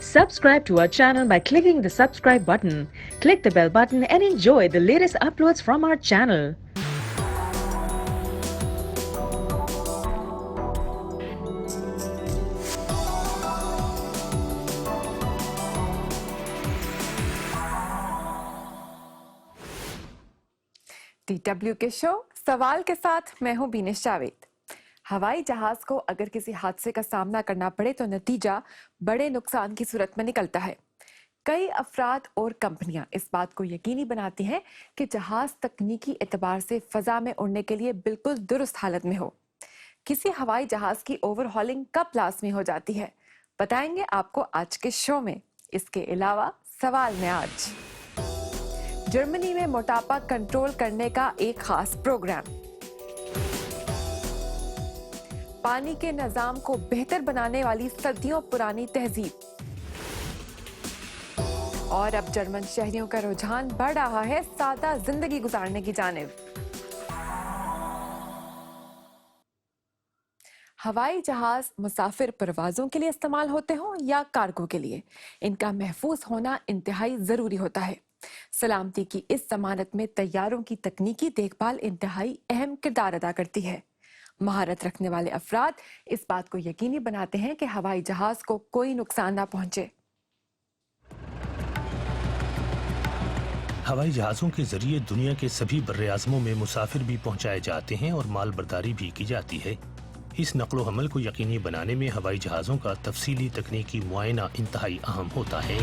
Subscribe to our channel by clicking the subscribe button. Click the bell button and enjoy the latest uploads from our channel. DW के show सवाल के साथ मैं हूं बीनेश जावेद। हवाई जहाज को अगर किसी हादसे का सामना करना पड़े तो नतीजा बड़े नुकसान की सूरत में निकलता है। कई अफराद और कंपनियां इस बात को यकीनी बनाती हैं कि जहाज तकनीकी एतबार से फजा में उड़ने के लिए बिल्कुल दुरुस्त हालत में हो। किसी हवाई जहाज की ओवरहॉलिंग कब लाजमी हो जाती है, बताएंगे आपको आज के शो में। इसके अलावा सवाल में आज जर्मनी में मोटापा कंट्रोल करने का एक खास प्रोग्राम, पानी के निजाम को बेहतर बनाने वाली सदियों पुरानी तहजीब, और अब जर्मन शहरियों का रुझान बढ़ रहा है सादा जिंदगी गुजारने की जानिब। हवाई जहाज मुसाफिर परवाजों के लिए इस्तेमाल होते हों या कार्गो के लिए, इनका महफूज होना इंतहाई जरूरी होता है। सलामती की इस जमानत में तैयारों की तकनीकी देखभाल इंतहाई अहम किरदार अदा करती है। महारत रखने वाले अफराद इस बात को यकीनी बनाते हैं कि हवाई जहाज को कोई नुकसान ना पहुंचे। हवाई जहाज़ों के जरिए दुनिया के सभी बर्रे-आज़मों में मुसाफिर भी पहुंचाए जाते हैं और माल बर्दारी भी की जाती है। इस नक्लो हमल को यकीनी बनाने में हवाई जहाज़ों का तफसीली तकनीकी मुआयना इंतहाई अहम होता है।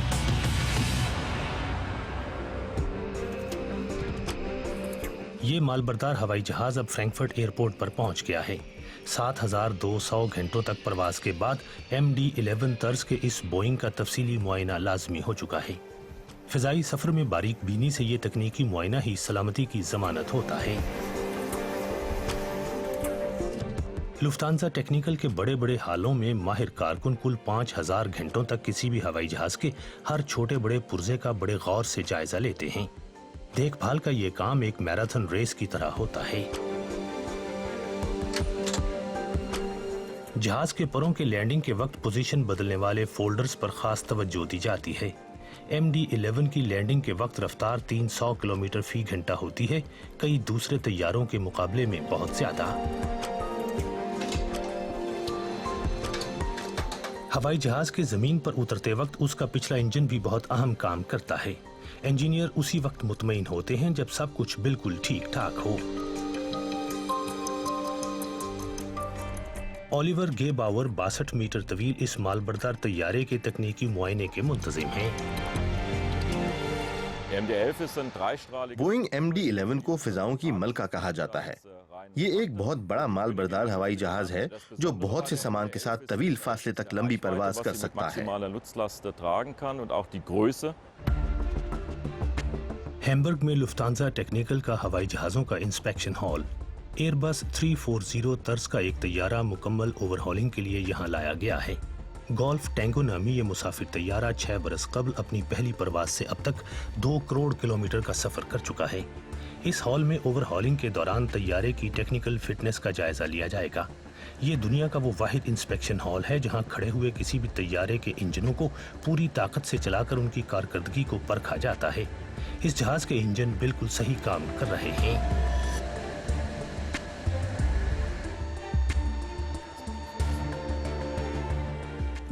ये मालबरदार हवाई जहाज अब फ्रैंकफर्ट एयरपोर्ट पर पहुंच गया है। 7,200 घंटों तक प्रवास के बाद MD-11 तर्ज के इस बोइंग का तफसीली मुआयना लाजमी हो चुका है। फिजाई सफर में बारीक बीनी से ये तकनीकी मुआयना ही सलामती की जमानत होता है। लुफ्तांजा टेक्निकल के बड़े बड़े हालों में माहिर कारकुन कुल 5,000 घंटों तक किसी भी हवाई जहाज के हर छोटे बड़े पुर्जे का बड़े गौर से जायजा लेते हैं। देखभाल का ये काम एक मैराथन रेस की तरह होता है। जहाज के परों के लैंडिंग के वक्त पोजीशन बदलने वाले फोल्डर्स पर खास तवज्जो दी जाती है। MD-11 की लैंडिंग के वक्त रफ्तार 300 किलोमीटर फी घंटा होती है, कई दूसरे तैयारों के मुकाबले में बहुत ज्यादा। हवाई जहाज के जमीन पर उतरते वक्त उसका पिछला इंजन भी बहुत अहम काम करता है। इंजीनियर उसी वक्त मुतमईन होते हैं जब सब कुछ बिल्कुल ठीक ठाक हो। ओलिवर गेबावर 62 मीटर तवील इस मालबरदार तैयारे के तकनीकी मुआयने के मुंतजिम हैं। बोइंग MD-11 को फिजाओं की मलका कहा जाता है। ये एक बहुत बड़ा मालबरदार हवाई जहाज है जो बहुत से सामान के साथ तवील फासले तक लंबी परवाज कर सकता है। हैम्बर्ग में लुफ्तांजा टेक्निकल का हवाई जहाज़ों का इंस्पेक्शन हॉल। एयरबस 340 तर्ज का एक तैयारा मुकम्मल ओवरहॉलिंग के लिए यहाँ लाया गया है। गोल्फ टैंगो नामी ये मुसाफिर तैयारा 6 बरस कबल अपनी पहली परवाज से अब तक 2 करोड़ किलोमीटर का सफर कर चुका है। इस हॉल में ओवरहॉलिंग के दौरान तैयारे की टेक्निकल फिटनेस का जायजा लिया जाएगा। ये दुनिया का वो वाहिद इंस्पेक्शन हॉल है जहां खड़े हुए किसी भी तैयारे के इंजनों को पूरी ताकत से चलाकर उनकी कारकर्दगी को परखा जाता है। इस जहाज के इंजन बिल्कुल सही काम कर रहे हैं।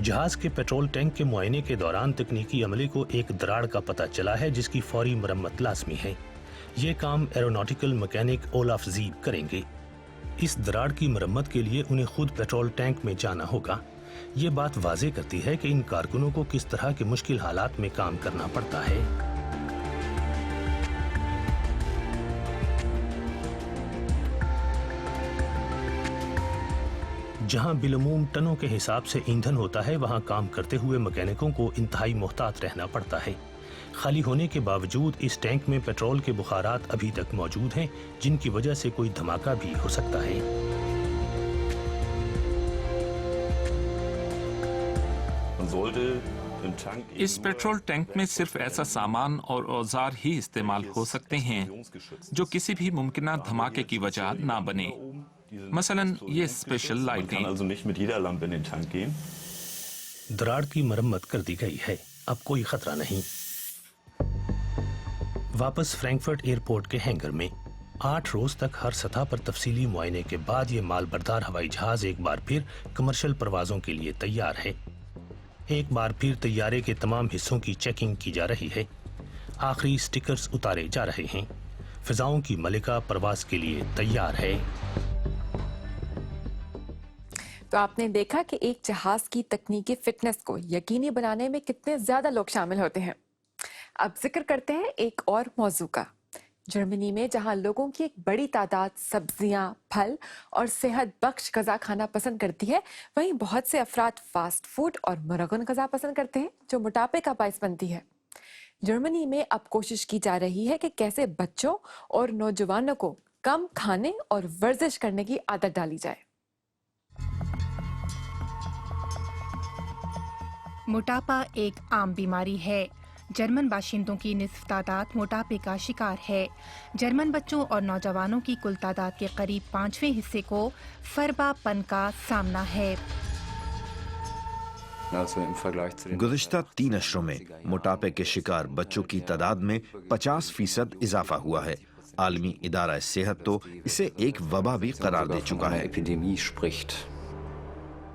जहाज के पेट्रोल टैंक के मुआयने के दौरान तकनीकी अमले को एक दरार का पता चला है जिसकी फौरी मरम्मत लाजमी है। ये काम एरोनॉटिकल मैकेनिक ओलाफ ज़ीब करेंगे। इस दरार की मरम्मत के लिए उन्हें खुद पेट्रोल टैंक में जाना होगा। ये बात वाज़े करती है कि इन कारकुनों को किस तरह के मुश्किल हालात में काम करना पड़ता है। जहां बिलमूम टनों के हिसाब से ईंधन होता है, वहां काम करते हुए मैकेनिकों को इंतहाई मोहतात रहना पड़ता है। खाली होने के बावजूद इस टैंक में पेट्रोल के बुखारात अभी तक मौजूद हैं, जिनकी वजह से कोई धमाका भी हो सकता है। इस पेट्रोल टैंक में सिर्फ ऐसा सामान और औजार ही इस्तेमाल हो सकते हैं जो किसी भी मुमकिन धमाके की वजह ना बने। मसलन ये स्पेशल लाइटें। दरार की मरम्मत कर दी गई है, अब कोई खतरा नहीं। वापस फ्रैंकफर्ट एयरपोर्ट के हैंगर में 8 रोज तक हर सतह पर तफसीली मुआयने के बाद ये मालबरदार हवाई जहाज एक बार फिर कमर्शियल परवाजों के लिए तैयार है। एक बार फिर तैयारे के तमाम हिस्सों की चेकिंग की जा रही है, आखिरी स्टिकर्स उतारे जा रहे हैं। फिजाओं की मलिका परवाज के लिए तैयार है। तो आपने देखा कि एक जहाज की तकनीकी फिटनेस को यकीनी बनाने में कितने ज्यादा लोग शामिल होते हैं। अब जिक्र करते हैं एक और मौजू का। जर्मनी में जहां लोगों की एक बड़ी तादाद सब्जियां, फल और सेहत बख्श गज़ा खाना पसंद करती है, वहीं बहुत से अफराद फास्ट फूड और मुरगन गज़ा पसंद करते हैं जो मोटापे का बायस बनती है। जर्मनी में अब कोशिश की जा रही है कि कैसे बच्चों और नौजवानों को कम खाने और वर्जिश करने की आदत डाली जाए। मोटापा एक आम बीमारी है। जर्मन बाशिंदों की निस्फ तादाद मोटापे का शिकार है। जर्मन बच्चों और नौजवानों की कुल तादाद के करीब 5वें हिस्से को फरबापन का सामना है। गुज़िश्ता 3 अशरों में मोटापे के शिकार बच्चों की तादाद में 50% इजाफा हुआ है। आलमी इदारा सेहत तो इसे एक वबा भी करार दे चुका है।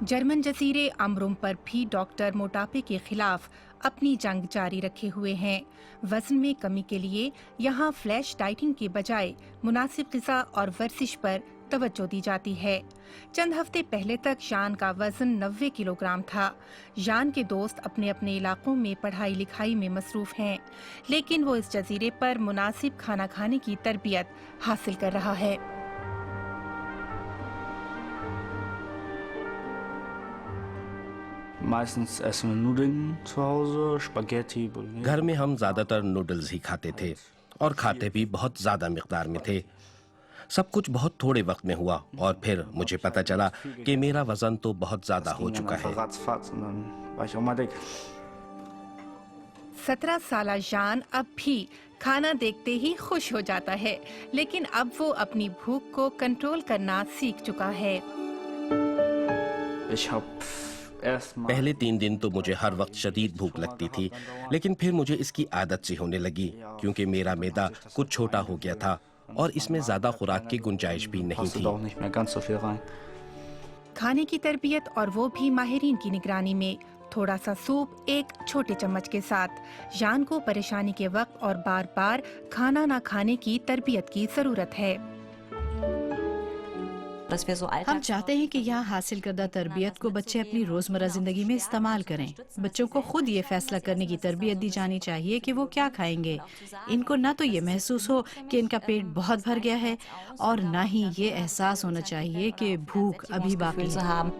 जर्मन जजीरे अमरुम पर भी डॉक्टर मोटापे के खिलाफ अपनी जंग जारी रखे हुए हैं। वजन में कमी के लिए यहाँ फ्लैश डाइटिंग के बजाय मुनासिब ग़िज़ा और वर्जिश पर तवज्जो दी जाती है। चंद हफ्ते पहले तक जान का वजन 90 किलोग्राम था। जान के दोस्त अपने अपने इलाकों में पढ़ाई लिखाई में मसरूफ हैं, लेकिन वो इस जजीरे पर मुनासिब खाना खाने की तरबियत हासिल कर रहा है। घर में हम ज्यादातर नूडल्स ही खाते थे और खाते भी बहुत ज्यादा मिकदार में थे। सब कुछ बहुत थोड़े वक्त में हुआ और फिर मुझे पता चला कि मेरा वजन तो बहुत ज्यादा हो चुका है। 17 साला जान अब भी खाना देखते ही खुश हो जाता है, लेकिन अब वो अपनी भूख को कंट्रोल करना सीख चुका है। पहले 3 दिन तो मुझे हर वक्त शदीद भूख लगती थी, लेकिन फिर मुझे इसकी आदत सी होने लगी क्योंकि मेरा मैदा कुछ छोटा हो गया था और इसमें ज्यादा खुराक की गुंजाइश भी नहीं थी। खाने की तरबियत और वो भी माहिरीन की निगरानी में। थोड़ा सा सूप एक छोटे चम्मच के साथ। जान को परेशानी के वक्त और बार बार खाना ना खाने की तरबियत की जरूरत है। हम चाहते हैं कि यहाँ हासिल करदा तरबियत को बच्चे अपनी रोजमर्रा जिंदगी में इस्तेमाल करें। बच्चों को खुद ये फैसला करने की तरबियत दी जानी चाहिए कि वो क्या खाएंगे। इनको न तो ये महसूस हो कि इनका पेट बहुत भर गया है और न ही ये एहसास होना चाहिए कि भूख अभी बाकी है।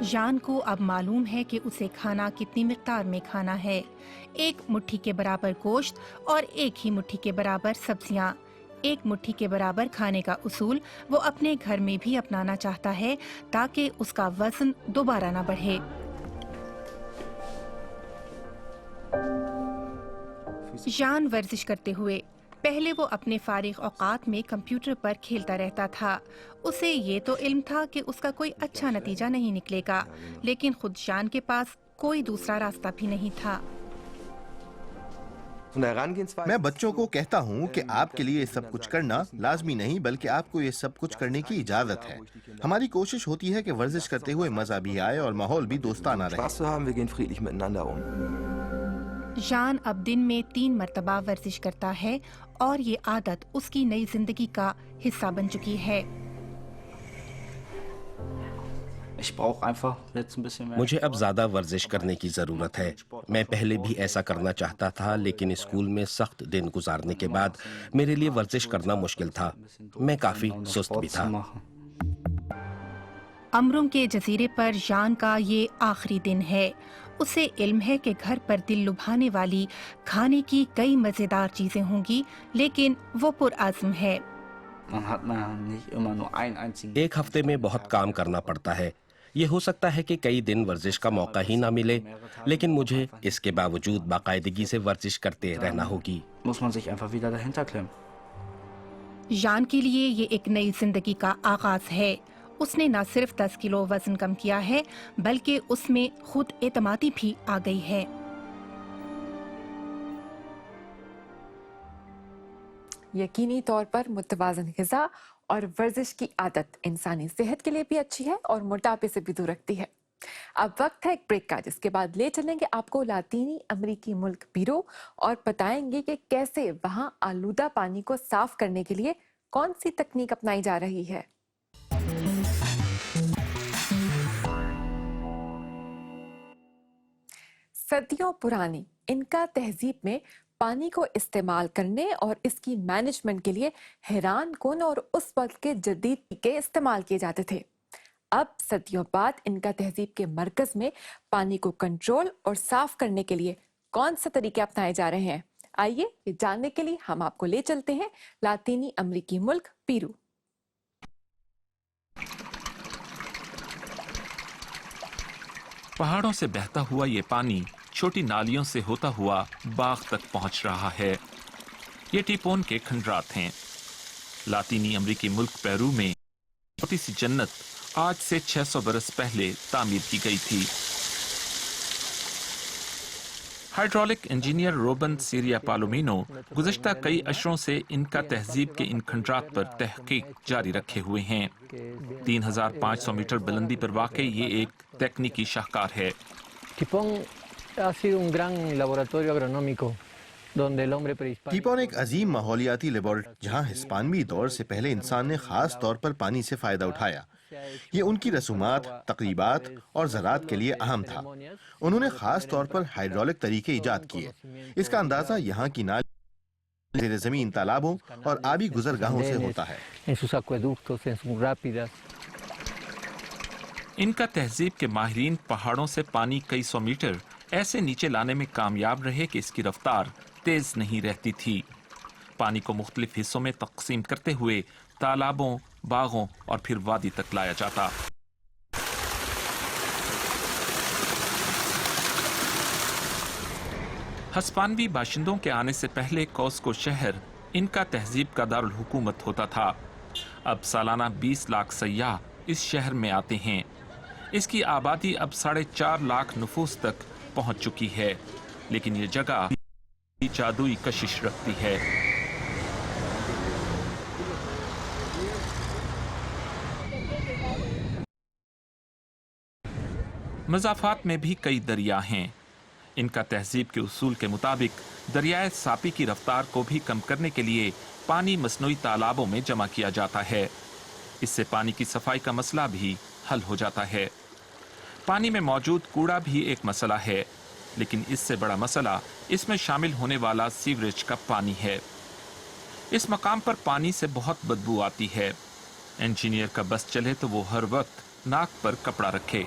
जान को अब मालूम है कि उसे खाना कितनी मिकदार में खाना है। 1 मुट्ठी के बराबर गोश्त और 1 ही मुट्ठी के बराबर सब्जियां। 1 मुट्ठी के बराबर खाने का उसूल वो अपने घर में भी अपनाना चाहता है ताकि उसका वजन दोबारा ना बढ़े। जान वर्जिश करते हुए पहले वो अपने फारिग औकात में कंप्यूटर पर खेलता रहता था। उसे ये तो इल्म था कि उसका कोई अच्छा नतीजा नहीं निकलेगा, लेकिन खुद जान के पास कोई दूसरा रास्ता भी नहीं था। मैं बच्चों को कहता हूँ कि आपके लिए सब कुछ करना लाजमी नहीं, बल्कि आपको ये सब कुछ करने की इजाजत है। हमारी कोशिश होती है कि वर्जिश करते हुए मजा भी आए और माहौल भी दोस्ताना रहे। जान अब दिन में 3 मरतबा वर्जिश करता है और ये आदत उसकी नई जिंदगी का हिस्सा बन चुकी है। मुझे अब ज्यादा वर्जिश करने की जरूरत है। मैं पहले भी ऐसा करना चाहता था, लेकिन स्कूल में सख्त दिन गुजारने के बाद मेरे लिए वर्जिश करना मुश्किल था। मैं काफी सुस्त भी था। अमरुम के जजीरे पर जान का ये आखिरी दिन है। उसे इल्म है कि घर पर दिल लुभाने वाली खाने की कई मजेदार चीजें होंगी, लेकिन वो पुरआज़्म है। एक हफ्ते में बहुत काम करना पड़ता है। ये हो सकता है कि कई दिन वर्जिश का मौका ही ना मिले, लेकिन मुझे इसके बावजूद बाकायदगी से वर्जिश करते रहना होगी। जान के लिए ये एक नई जिंदगी का आगाज है। اس نے نہ صرف 10 کلو وزن کم کیا ہے بلکہ اس میں خود اعتمادی بھی آ گئی ہے۔ یقینی طور پر متوازن غذا اور ورزش کی عادت انسانی صحت کے لیے بھی اچھی ہے اور موٹاپے سے بھی دور رکھتی ہے۔ اب وقت ہے ایک بریک کا، جس کے بعد لے چلیں گے آپ کو لاطینی امریکی ملک پیرو اور بتائیں گے کہ کیسے وہاں آلودہ پانی کو صاف کرنے کے لیے کون سی تکنیک اپنائی جا رہی ہے۔ صدیوں پرانی انکا تہذیب میں پانی کو استعمال کرنے اور اس کی مینجمنٹ کے لیے حیران کن اور اس وقت کے جدید طریقے استعمال کیے جاتے تھے۔ اب صدیوں بعد انکا تہذیب کے مرکز میں پانی کو کنٹرول اور صاف کرنے کے لیے کون سے طریقے اپنائے جا رہے ہیں، آئیے یہ جاننے کے لیے ہم آپ کو لے چلتے ہیں لاطینی امریکی ملک پیرو۔ پہاڑوں سے بہتا ہوا یہ پانی چھوٹی نالیوں سے ہوتا ہوا باغ تک پہنچ رہا ہے۔ یہ ٹیپون کے کھنڈرات ہیں۔ لاطینی امریکی ملک پیرو میں چھوٹی سی جنت آج سے 600 برس پہلے تعمیر کی گئی تھی۔ ہائیڈرولک انجینئر روبن سیریا پالومینو گزشتہ کئی اشروں سے انکا تہذیب کے ان کھنڈرات پر تحقیق جاری رکھے ہوئے ہیں۔ 3500 میٹر بلندی پر واقع یہ ایک تکنیکی شاہکار ہے۔ ٹیپون ایک عظیم ماحولیاتی لیبارٹری جہاں ہسپانوی دور سے پہلے انسان نے خاص طور پر پانی سے فائدہ اٹھایا۔ یہ ان کی رسومات، تقریبات اور زراعت کے لیے اہم تھا۔ انہوں نے خاص طور پر ہائیڈرولک طریقے ایجاد کیے۔ اس کا اندازہ یہاں کی نالی، زیر زمین تالابوں اور آبی گزرگاہوں سے ہوتا ہے۔ انکا تہذیب کے ماہرین پہاڑوں سے پانی کئی سو میٹر ایسے نیچے لانے میں کامیاب رہے کہ اس کی رفتار تیز نہیں رہتی تھی۔ پانی کو مختلف حصوں میں تقسیم کرتے ہوئے تالابوں، باغوں اور پھر وادی تک لایا جاتا۔ ہسپانوی باشندوں کے آنے سے پہلے کوسکو شہر انکا تہذیب کا دارالحکومت ہوتا تھا۔ اب سالانہ 20 لاکھ سیاح اس شہر میں آتے ہیں۔ اس کی آبادی اب 4.5 لاکھ نفوس تک پہنچ چکی ہے، لیکن یہ جگہ جادوئی کشش رکھتی ہے۔ مضافات میں بھی کئی دریا ہیں۔ ان کا تہذیب کے اصول کے مطابق دریائے ساپی کی رفتار کو بھی کم کرنے کے لیے پانی مصنوعی تالابوں میں جمع کیا جاتا ہے۔ اس سے پانی کی صفائی کا مسئلہ بھی حل ہو جاتا ہے۔ پانی میں موجود کوڑا بھی ایک مسئلہ ہے، لیکن اس سے بڑا مسئلہ اس میں شامل ہونے والا سیوریج کا پانی ہے۔ اس مقام پر پانی سے بہت بدبو آتی ہے۔ انجینئر کا بس چلے تو وہ ہر وقت ناک پر کپڑا رکھے۔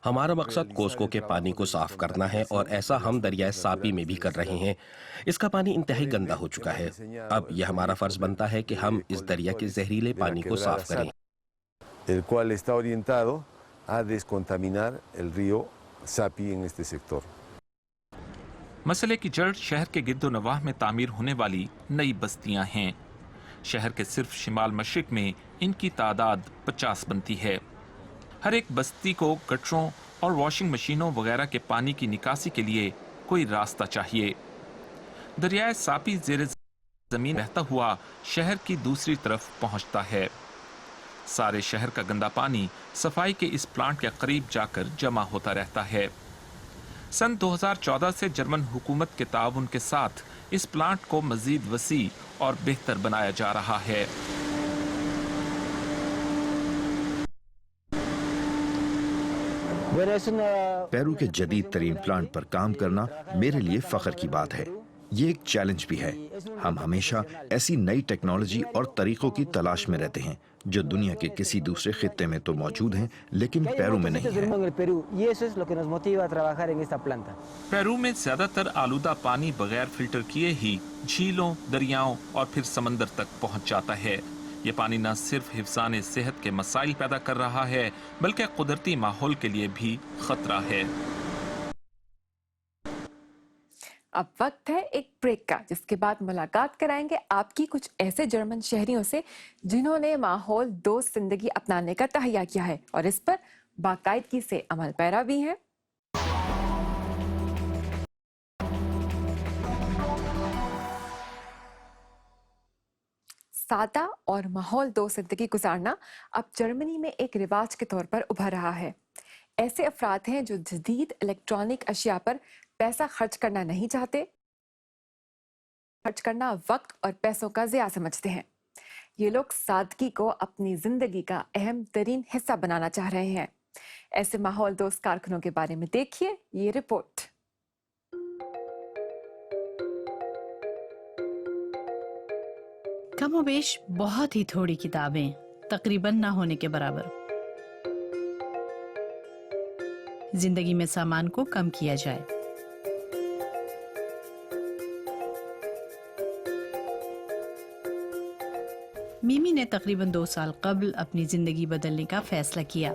ہمارا مقصد کوسکو کے پانی کو صاف کرنا ہے، اور ایسا ہم دریائے ساپی میں بھی کر رہے ہیں۔ اس کا پانی انتہائی گندا ہو چکا ہے۔ اب یہ ہمارا فرض بنتا ہے کہ ہم اس دریا کے زہریلے پانی کو صاف کریں۔ el cual está orientado a descontaminar el río Sapi en este sector. مسئلے کی جڑ شہر کے گرد و نواح میں تعمیر ہونے والی نئی بستیاں ہیں۔ شہر کے صرف شمال مشرق میں ان کی تعداد 50 بنتی ہے۔ ہر ایک بستی کو گٹروں اور واشنگ مشینوں وغیرہ کے پانی کی نکاسی کے لیے کوئی راستہ چاہیے۔ دریائے ساپی زیر زمین بہتا ہوا شہر کی دوسری طرف پہنچتا ہے۔ سارے شہر کا گندا پانی صفائی کے اس پلانٹ کے قریب جا کر جمع ہوتا رہتا ہے۔ سن 2014 سے جرمن حکومت کے تعاون کے ساتھ اس پلانٹ کو مزید وسیع اور بہتر بنایا جا رہا ہے۔ پیرو کے جدید ترین پلانٹ پر کام کرنا میرے لیے فخر کی بات ہے۔ یہ ایک چیلنج بھی ہے۔ ہم ہمیشہ ایسی نئی ٹیکنالوجی اور طریقوں کی تلاش میں رہتے ہیں جو دنیا کے کسی دوسرے خطے میں تو موجود ہیں لیکن پیرو میں نہیں ہیں۔ پیرو میں زیادہ تر آلودہ پانی بغیر فلٹر کیے ہی جھیلوں، دریاؤں اور پھر سمندر تک پہنچ جاتا ہے۔ یہ پانی نہ صرف حفظان صحت کے مسائل پیدا کر رہا ہے بلکہ قدرتی ماحول کے لیے بھی خطرہ ہے۔ اب وقت ہے ایک بریک کا، جس کے بعد ملاقات کرائیں گے آپ کی کچھ ایسے جرمن شہریوں سے جنہوں نے ماحول دوست زندگی اپنانے کا تہیہ کیا ہے اور اس پر باقاعدگی سے عمل پیرا بھی ہیں۔ سادہ اور ماحول دوست زندگی گزارنا اب جرمنی میں ایک رواج کے طور پر ابھر رہا ہے۔ ایسے افراد ہیں جو جدید الیکٹرانک اشیاء پر پیسہ خرچ کرنا نہیں چاہتے، خرچ کرنا وقت اور پیسوں کا ضیاع سمجھتے ہیں۔ یہ لوگ سادگی کو اپنی زندگی کا اہم ترین حصہ بنانا چاہ رہے ہیں۔ ایسے ماحول دوست کارکنوں کے بارے میں دیکھیے یہ رپورٹ۔ کم و بیش بہت ہی تھوڑی کتابیں، تقریباً نہ ہونے کے برابر۔ زندگی میں سامان کو کم کیا جائے۔ میمی نے تقریباً 2 سال قبل اپنی زندگی بدلنے کا فیصلہ کیا۔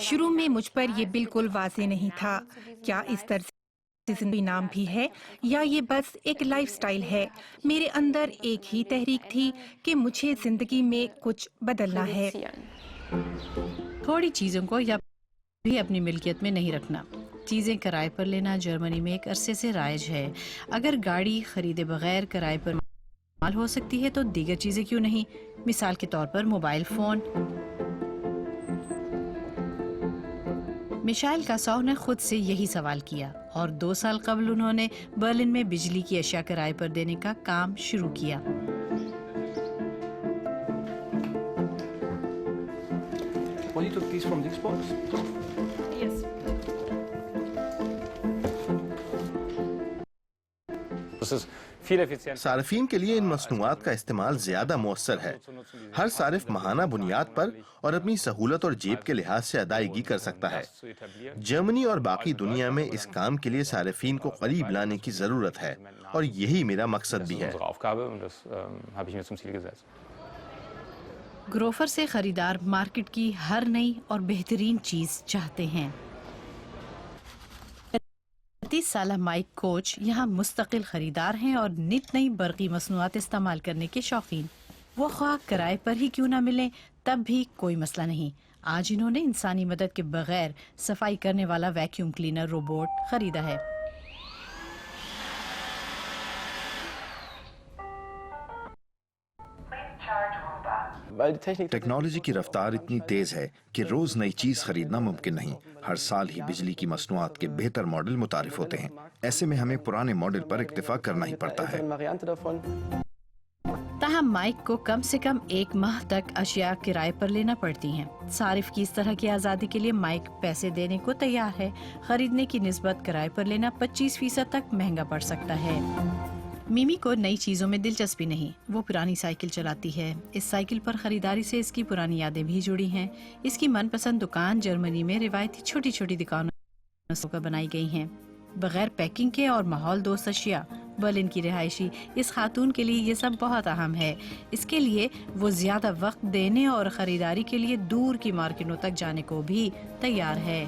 شروع میں مجھ پر یہ بالکل واضح نہیں تھا، کیا اس طرز سے زندگی نام بھی ہے یا یہ بس ایک لائف سٹائل ہے۔ میرے اندر ایک ہی تحریک تھی کہ مجھے زندگی میں کچھ بدلنا ہے۔ تھوڑی چیزوں کو یا بھی اپنی ملکیت میں نہیں رکھنا۔ چیزیں کرائے پر لینا جرمنی میں ایک عرصے سے رائج ہے۔ اگر گاڑی خریدے بغیر کرائے پر مال ہو سکتی ہے تو دیگر چیزیں کیوں نہیں؟ مثال کے طور پر موبائل فون۔ میشائل کاساو نے خود سے یہی سوال کیا اور 2 سال قبل انہوں نے برلن میں بجلی کی اشیاء کرائے پر دینے کا کام شروع کیا۔ صارفین کے لیے ان مصنوعات کا استعمال زیادہ مؤثر ہے۔ ہر صارف ماہانہ بنیاد پر اور اپنی سہولت اور جیب کے لحاظ سے ادائیگی کر سکتا ہے۔ جرمنی اور باقی دنیا میں اس کام کے لیے صارفین کو قریب لانے کی ضرورت ہے اور یہی میرا مقصد بھی ہے۔ گروفر سے خریدار مارکیٹ کی ہر نئی اور بہترین چیز چاہتے ہیں۔ 30 سالہ مائک کوچ یہاں مستقل خریدار ہیں اور نت نئی برقی مصنوعات استعمال کرنے کے شوقین۔ وہ خواہ کرائے پر ہی کیوں نہ ملیں، تب بھی کوئی مسئلہ نہیں۔ آج انہوں نے انسانی مدد کے بغیر صفائی کرنے والا ویکیوم کلینر روبوٹ خریدا ہے۔ ٹیکنالوجی کی رفتار اتنی تیز ہے کہ روز نئی چیز خریدنا ممکن نہیں۔ ہر سال ہی بجلی کی مصنوعات کے بہتر ماڈل متعارف ہوتے ہیں۔ ایسے میں ہمیں پرانے ماڈل پر اکتفا کرنا ہی پڑتا ہے۔ تاہم مائک کو کم سے کم 1 ماہ تک اشیاء کرائے پر لینا پڑتی ہیں۔ صارف کی اس طرح کی آزادی کے لیے مائک پیسے دینے کو تیار ہے۔ خریدنے کی نسبت کرائے پر لینا 25% تک مہنگا پڑ سکتا ہے۔ میمی کو نئی چیزوں میں دلچسپی نہیں، وہ پرانی سائیکل چلاتی ہے۔ اس سائیکل پر خریداری سے اس کی پرانی یادیں بھی جڑی ہیں۔ اس کی من پسند دکان جرمنی میں روایتی چھوٹی چھوٹی دکانوں کا بنائی گئی ہیں۔ بغیر پیکنگ کے اور ماحول دوست اشیاء، برلن کی رہائشی اس خاتون کے لیے یہ سب بہت اہم ہے۔ اس کے لیے وہ زیادہ وقت دینے اور خریداری کے لیے دور کی مارکیٹوں تک جانے کو بھی تیار ہے۔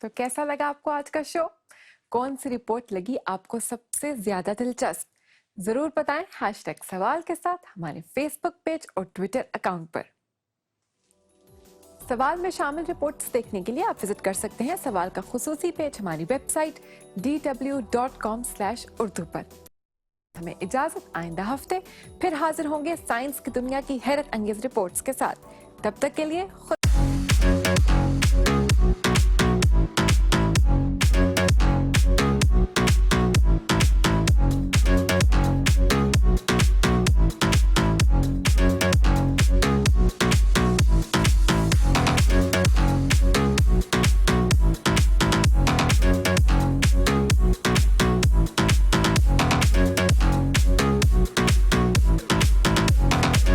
تو کیسا لگا آپ کو آج کا شو؟ کون سی رپورٹ لگی آپ کو سب سے زیادہ دلچسپ؟ ضرور بتائیں #سوال کے ساتھ ہمارے فیس بک پیج اور ٹویٹر اکاؤنٹ پر۔ سوال میں شامل رپورٹس دیکھنے کے لیے آپ وزٹ کر سکتے ہیں سوال کا خصوصی پیج ہماری ویب سائٹ dw.com/urdu پر۔ ہمیں اجازت، آئندہ ہفتے پھر حاضر ہوں گے سائنس کی دنیا کی حیرت انگیز رپورٹس کے ساتھ۔ تب تک کے لیے خود